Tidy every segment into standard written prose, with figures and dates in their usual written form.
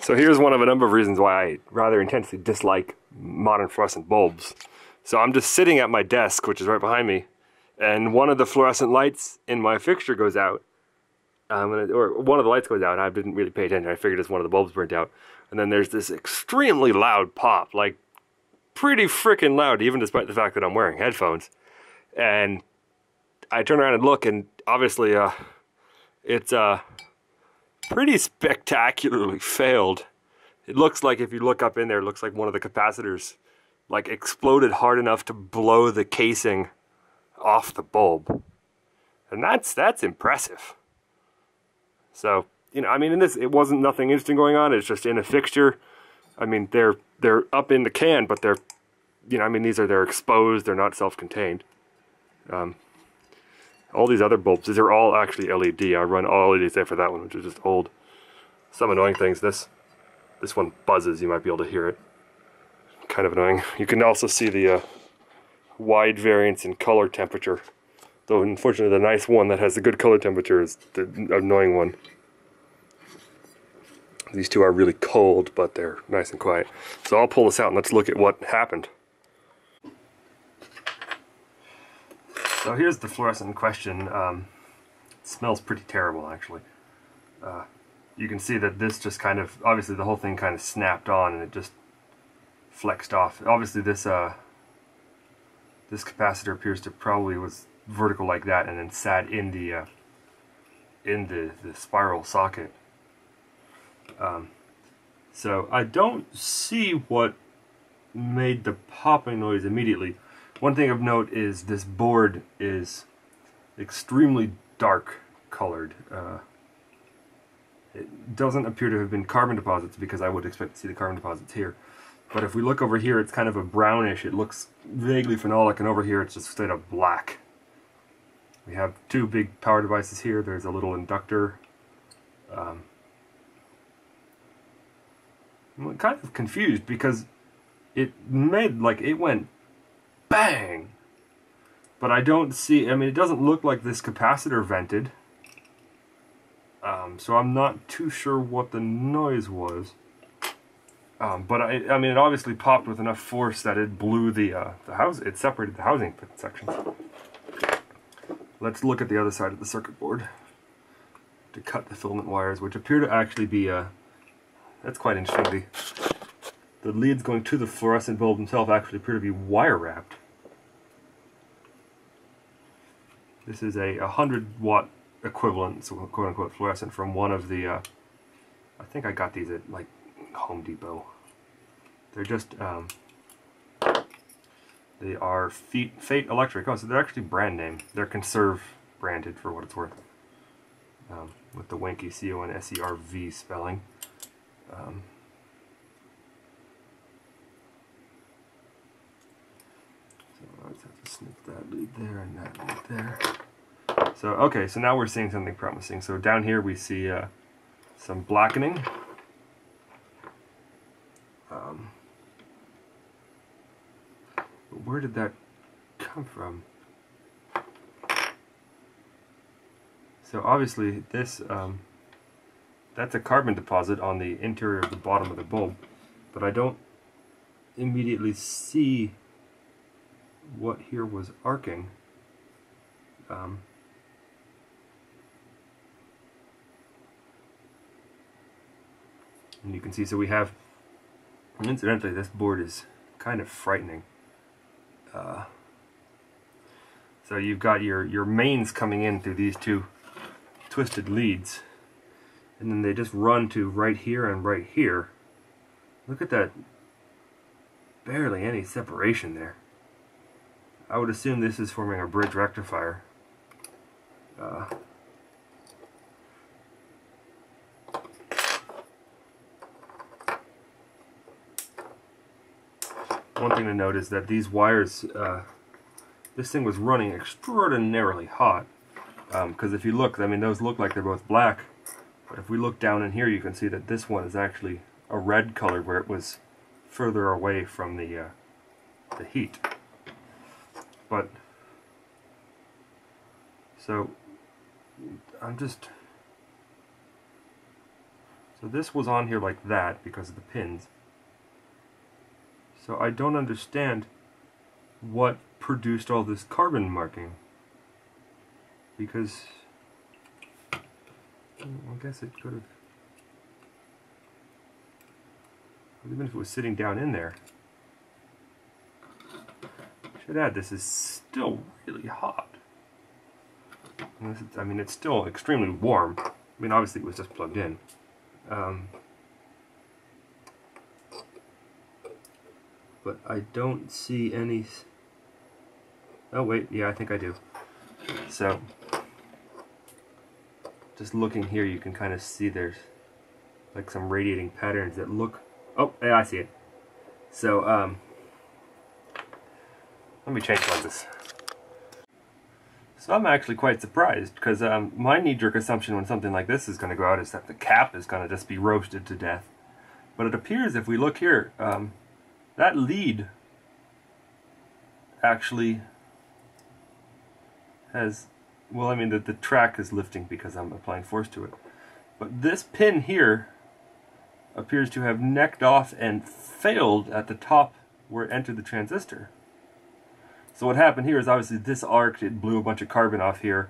So here's one of a number of reasons why I rather intensely dislike modern fluorescent bulbs. So I'm just sitting at my desk, which is right behind me, and one of the fluorescent lights in my fixture goes out. Or one of the lights goes out. I didn't really pay attention. I figured it's one of the bulbs burnt out. And then there's this extremely loud pop, like pretty freaking loud, even despite the fact that I'm wearing headphones. And I turn around and look, and obviously it's pretty spectacularly failed. It looks like, if you look up in there, it looks like one of the capacitors like exploded hard enough to blow the casing off the bulb. And that's impressive. So, you know, I mean, in this, it wasn't nothing interesting going on. It's just in a fixture. I mean, they're up in the can, but they're, you know, I mean, they're exposed. They're not self-contained. All these other bulbs, these are all actually LED. I run all LEDs there for that one, which is just old. Some annoying things. This one buzzes. You might be able to hear it. Kind of annoying. You can also see the wide variance in color temperature. Though, unfortunately, the nice one that has the good color temperature is the annoying one. These two are really cold, but they're nice and quiet. So I'll pull this out and let's look at what happened. So here's the fluorescent in question. It smells pretty terrible, actually. You can see that this just kind of, obviously the whole thing kind of snapped on and it just flexed off. Obviously this capacitor appears to probably was vertical like that and then sat in the spiral socket. So I don't see what made the popping noise immediately. One thing of note is this board is extremely dark colored. It doesn't appear to have been carbon deposits, because I would expect to see the carbon deposits here. But if we look over here, it's kind of a brownish. It looks vaguely phenolic, and over here it's just straight up black. We have two big power devices here. There's a little inductor. I'm kind of confused because it made, like, it went bang, but I don't see, I mean, it doesn't look like this capacitor vented, so I'm not too sure what the noise was, but I mean, it obviously popped with enough force that it blew the house, it separated the housing sections. Let's look at the other side of the circuit board to cut the filament wires, which appear to actually be, that's quite interesting. The leads going to the fluorescent bulb themselves actually appear to be wire wrapped. This is a 100-watt equivalent, so quote-unquote fluorescent, from one of the, I think I got these at like Home Depot. They're just, they are Fate Electric. Oh, so they're actually brand name. They're Conserve branded, for what it's worth, with the wanky C-O-N-S-E-R-V spelling. So let's have to snip that lead there and that lead there. So okay, so now we're seeing something promising. So down here we see some blackening. But where did that come from? So obviously this, that's a carbon deposit on the interior of the bottom of the bulb, but I don't immediately see what here was arcing. And you can see, so we have, incidentally, this board is kind of frightening. So you've got your mains coming in through these two twisted leads, and then they just run to right here and right here. Look at that, barely any separation there. I would assume this is forming a bridge rectifier. One thing to note is that these wires, this thing was running extraordinarily hot, because if you look, I mean, those look like they're both black, but if we look down in here, you can see that this one is actually a red color where it was further away from the heat. But so So this was on here like that because of the pins. So I don't understand what produced all this carbon marking. Because I guess it could have, even if it was sitting down in there. I should add, this is still really hot. I mean, it's still extremely warm. I mean, obviously it was just plugged in. But I don't see any... Oh wait, yeah, I think I do. So, just looking here, you can kind of see there's like some radiating patterns that look... Oh, yeah, I see it. So, let me change lenses. So I'm actually quite surprised, because my knee-jerk assumption when something like this is going to go out is that the cap is going to just be roasted to death. But it appears, if we look here, that lead actually has, well, I mean, the track is lifting because I'm applying force to it. But this pin here appears to have necked off and failed at the top where it entered the transistor. So what happened here is obviously this arc, it blew a bunch of carbon off here,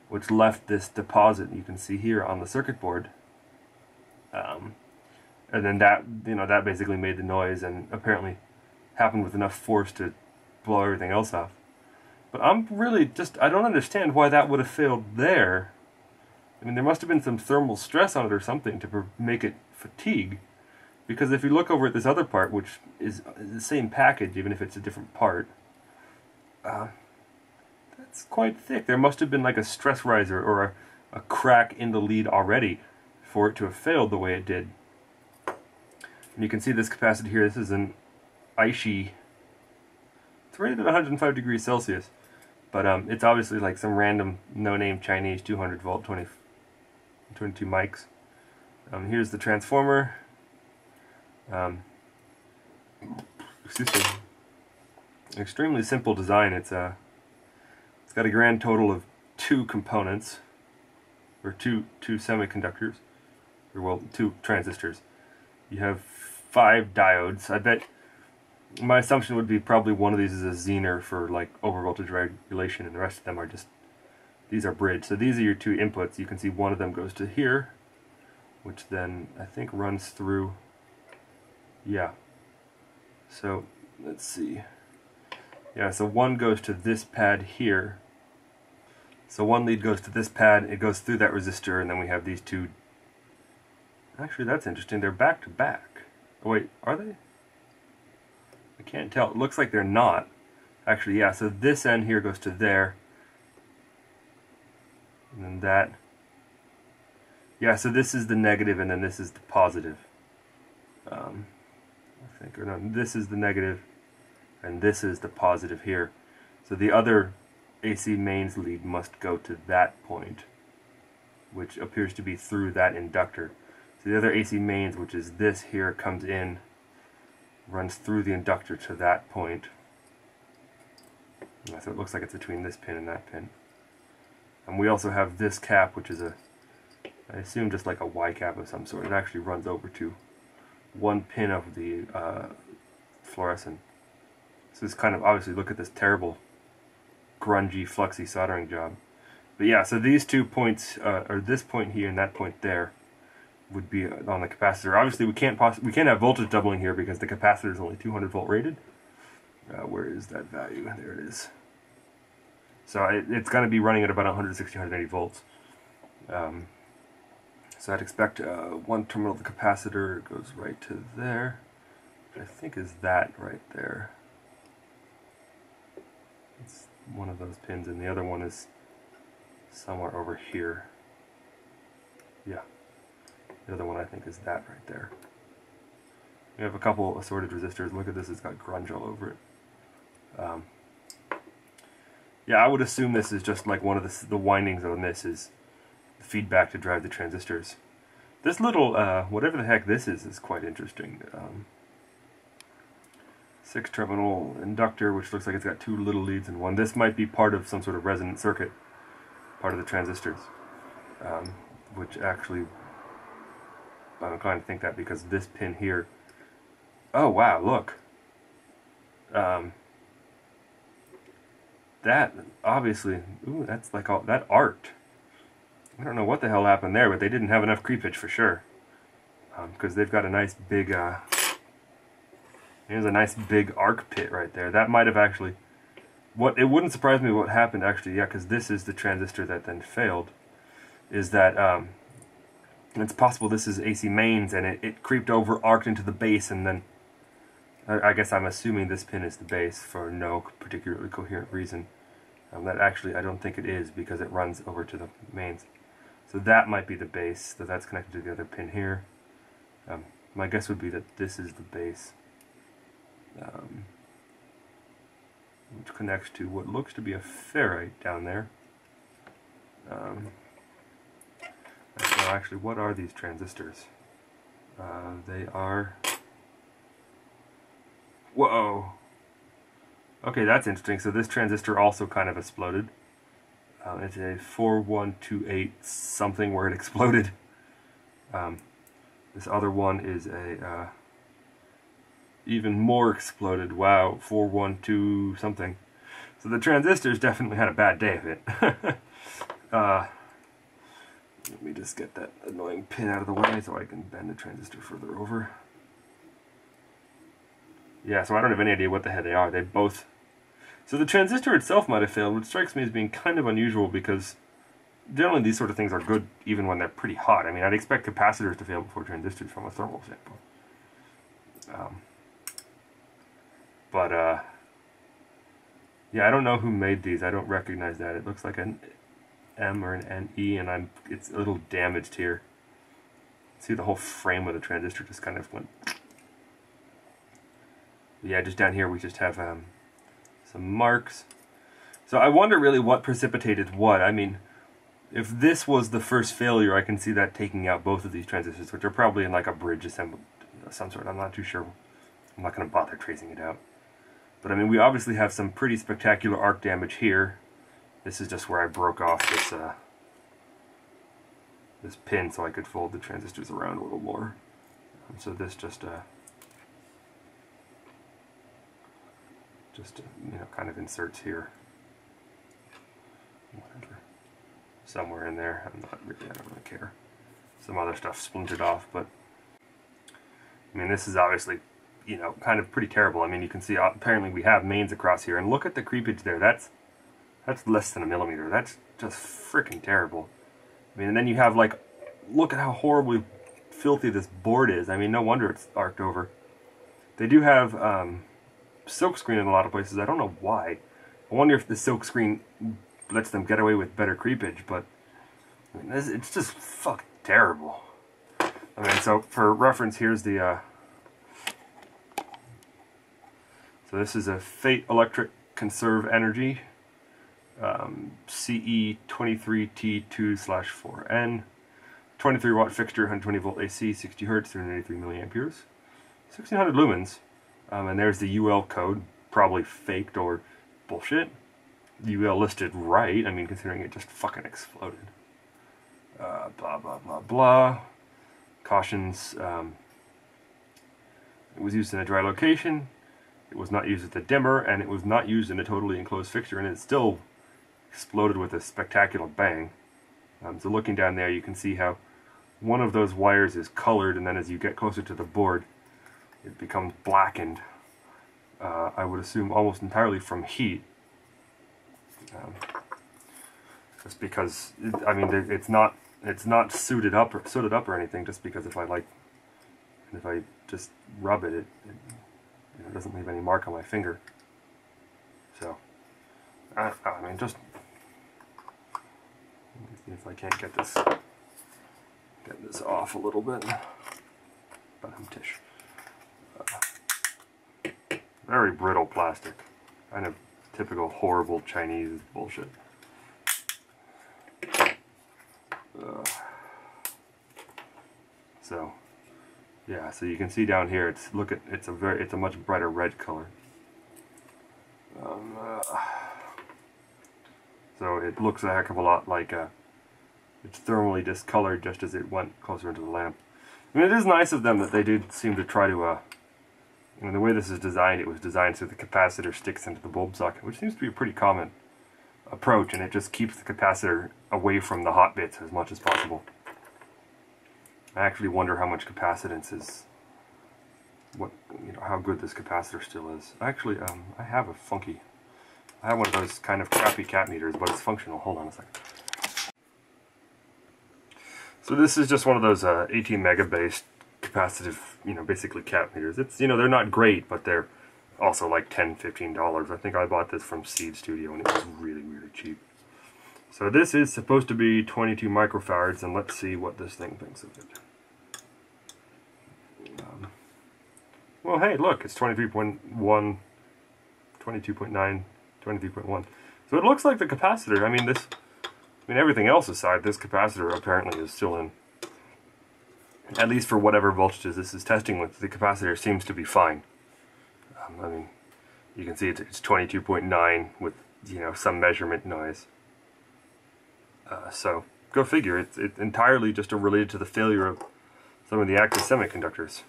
which left this deposit you can see here on the circuit board. And then that, that basically made the noise, and apparently happened with enough force to blow everything else off. But I'm really I don't understand why that would have failed there. I mean, there must have been some thermal stress on it or something to make it fatigue. Because if you look over at this other part, which is the same package, even if it's a different part, that's quite thick. There must have been like a stress riser or a crack in the lead already for it to have failed the way it did. And you can see this capacitor here. This is an Aishi. It's rated at 105 degrees Celsius, but it's obviously like some random no-name Chinese 200 volt 22 mics. Here's the transformer. Excuse me. Extremely simple design. It's got a grand total of 2 components, or two semiconductors, or well, 2 transistors. You have 5 diodes. I bet my assumption would be probably one of these is a zener for like overvoltage regulation, and the rest of them are just, these are bridge. So these are your 2 inputs. You can see one of them goes to here, which then I think runs through, yeah. So let's see. Yeah, so one goes to this pad here. So one lead goes to this pad, it goes through that resistor, and then we have these 2. Actually, that's interesting. They're back to back. Oh wait, are they? I can't tell. It looks like they're not. Actually, yeah, so this end here goes to there. And then that. Yeah, so this is the negative, and then this is the positive. I think, or no, this is the negative, and this is the positive here. So the other AC mains lead must go to that point, which appears to be through that inductor. So the other AC mains, which is this here, comes in, runs through the inductor to that point. Yeah, so it looks like it's between this pin and that pin. And we also have this cap, which is I assume just like a Y cap of some sort. It actually runs over to one pin of the fluorescent. So it's kind of, obviously, look at this terrible grungy, fluxy soldering job. But yeah, so these 2 points, or this point here and that point there, would be on the capacitor. Obviously, we can't have voltage doubling here because the capacitor is only 200 volt rated. Where is that value? There it is. So it's going to be running at about 160, 180 volts. So I'd expect one terminal of the capacitor goes right to there, which I think is that right there. It's one of those pins, and the other one is somewhere over here. Yeah. The other one I think is that right there. We have a couple assorted resistors. Look at this, it's got grunge all over it. Yeah, I would assume this is just like one of the windings on this is the feedback to drive the transistors. This little, whatever the heck this is quite interesting. 6-terminal inductor, which looks like it's got 2 little leads in one. This might be part of some sort of resonant circuit, part of the transistors, which actually inclined to think that because this pin here. Oh wow, look. That obviously, ooh, that's like all that arced. I don't know what the hell happened there, but they didn't have enough creepage for sure. Because they've got a nice big, here's a nice big arc pit right there. That might have actually, it wouldn't surprise me what happened actually, yeah, because this is the transistor that then failed, is that, it's possible this is AC mains and it creeped over, arced into the base, and then, I guess I'm assuming this pin is the base for no particularly coherent reason. That actually, I don't think it is because it runs over to the mains. So that might be the base, so that's connected to the other pin here. My guess would be that this is the base, which connects to what looks to be a ferrite down there. So actually, what are these transistors? They are... Whoa! Okay, that's interesting. So this transistor also kind of exploded. It's a 4128 something where it exploded. This other one is a even more exploded. Wow, 412 something. So the transistors definitely had a bad day of it. Let me just get that annoying pin out of the way so I can bend the transistor further over. Yeah, so I don't have any idea what the hell they are. They both... So the transistor itself might have failed, which strikes me as being kind of unusual because generally these sort of things are good even when they're pretty hot. I mean, I'd expect capacitors to fail before transistors from a thermal sample. Yeah, I don't know who made these. I don't recognize that. It looks like an M or an NE, and it's a little damaged here. See, the whole frame of the transistor just kind of went... Yeah, just down here we just have some marks. So I wonder really what precipitated what. I mean, if this was the first failure, I can see that taking out both of these transistors, which are probably in like a bridge assembly of some sort. I'm not too sure. I'm not going to bother tracing it out. But I mean, we obviously have some pretty spectacular arc damage here. This is just where I broke off this pin so I could fold the transistors around a little more. So this just you know, kind of inserts here. Whatever. Somewhere in there. I don't really care. Some other stuff splintered off, but I mean, this is obviously, you know, kind of pretty terrible. I mean, you can see apparently we have mains across here, and look at the creepage there. That's less than a millimeter. That's just freaking terrible. I mean, and then you have like, look at how horribly filthy this board is. I mean, no wonder it's arced over. They do have silkscreen in a lot of places. I don't know why. I wonder if the silkscreen lets them get away with better creepage, but I mean, it's just fucking terrible. I mean, so for reference, here's the so this is a Fate Electric Conserve Energy CE23T2/4N 23 watt fixture, 120 volt AC, 60 hertz, 383 milliamperes, 1600 lumens. And there's the UL code, probably faked or bullshit. UL listed right, I mean, considering it just fucking exploded. Blah, blah, blah, blah. Cautions, it was used in a dry location, it was not used with a dimmer, and it was not used in a totally enclosed fixture, and it still exploded with a spectacular bang. So looking down there, you can see how one of those wires is colored, and then as you get closer to the board, it becomes blackened. I would assume almost entirely from heat. Just because, I mean, it's not suited up or anything. Just because if I just rub it, it you know, doesn't leave any mark on my finger. So, I mean, just let me see if I can't get this off a little bit. But I'm tish. Very brittle plastic. Kind of typical horrible Chinese bullshit. So, yeah, so you can see down here, it's a much brighter red color. So it looks a heck of a lot like it's thermally discolored just as it went closer into the lamp. I mean, it is nice of them that they did seem to try to, the way this is designed, it was designed so the capacitor sticks into the bulb socket, which seems to be a pretty common approach, and it just keeps the capacitor away from the hot bits as much as possible. I actually wonder how much capacitance is, how good this capacitor still is. Actually, I have one of those kind of crappy cat meters, but it's functional. Hold on a second. So this is just one of those 18 mega based capacitive, basically cat meters. It's, they're not great, but they're also like $10, $15. I think I bought this from Seed Studio and it was really, really cheap. So this is supposed to be 22 microfarads, and let's see what this thing thinks of it. Well, hey, look, it's 23.1, 22.9, 23.1. So it looks like the capacitor, everything else aside, this capacitor apparently is still in, at least for whatever voltages this is testing with, the capacitor seems to be fine. You can see it's 22.9 with, some measurement noise. So, go figure, it's entirely just related to the failure of some of the active semiconductors.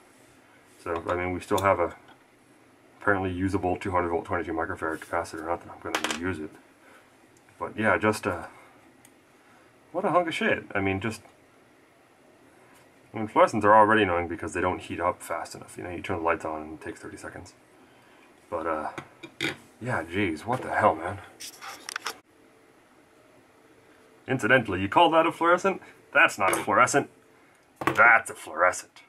So, we still have a apparently usable 200 volt 22 microfarad capacitor, not that I'm going to use it. But yeah, just what a hunk of shit. Fluorescents are already annoying because they don't heat up fast enough. You turn the lights on and it takes 30 seconds. But, yeah, geez, what the hell, man? Incidentally, you call that a fluorescent? That's not a fluorescent. That's a fluorescent.